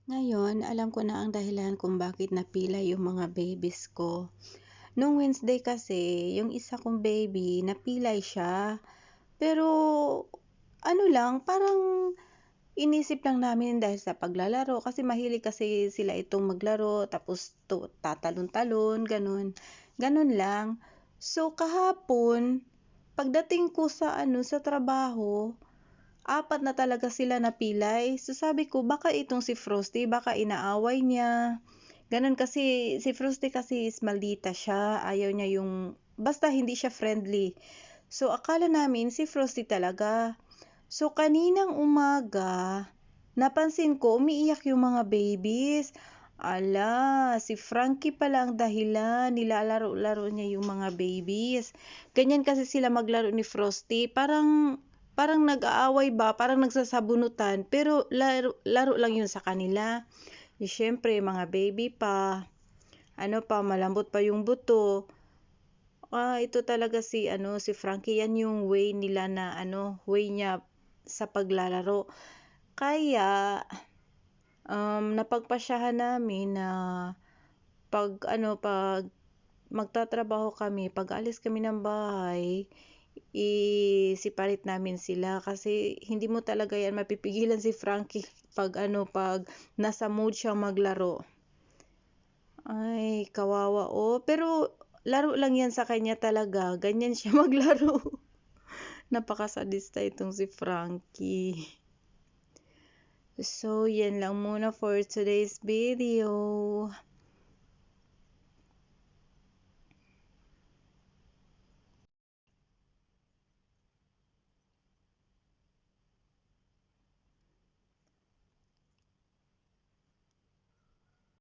Ngayon, alam ko na ang dahilan kung bakit napilay yung mga babies ko. Nung Wednesday kasi, yung isa kong baby, napilay siya. Pero, ano lang, parang inisip lang namin dahil sa paglalaro. Kasi mahilig kasi sila itong maglaro, tapos tatalon-talon, ganun. Ganun lang. So, kahapon, pagdating ko sa trabaho, apat na talaga sila napilay. So sabi ko, baka itong si Frosty, baka inaaway niya. Ganun kasi, si Frosty kasi is maldita siya. Ayaw niya yung, basta hindi siya friendly. So akala namin si Frosty talaga. So kaninang umaga, napansin ko umiiyak yung mga babies. Ala, si Frankie pala ang dahilan, nilalaro-laro niya yung mga babies. Ganyan kasi sila maglaro ni Frosty, parang nag-aaway ba, parang nagsasabunutan, pero laro lang yun sa kanila. Siyempre, mga baby pa, malambot pa yung buto. Ito talaga si Frankie, yan yung way nila na, way niya sa paglalaro. Kaya, napagpasyahan namin na pag magtatrabaho kami, pag alis kami ng bahay, i-separate namin sila kasi hindi mo talaga yan mapipigilan si Frankie pag nasa mood siyang maglaro. Ay, kawawa pero laro lang yan sa kanya talaga. Ganyan siya maglaro. Napakasadista itong si Frankie. So, yan lang muna for today's video.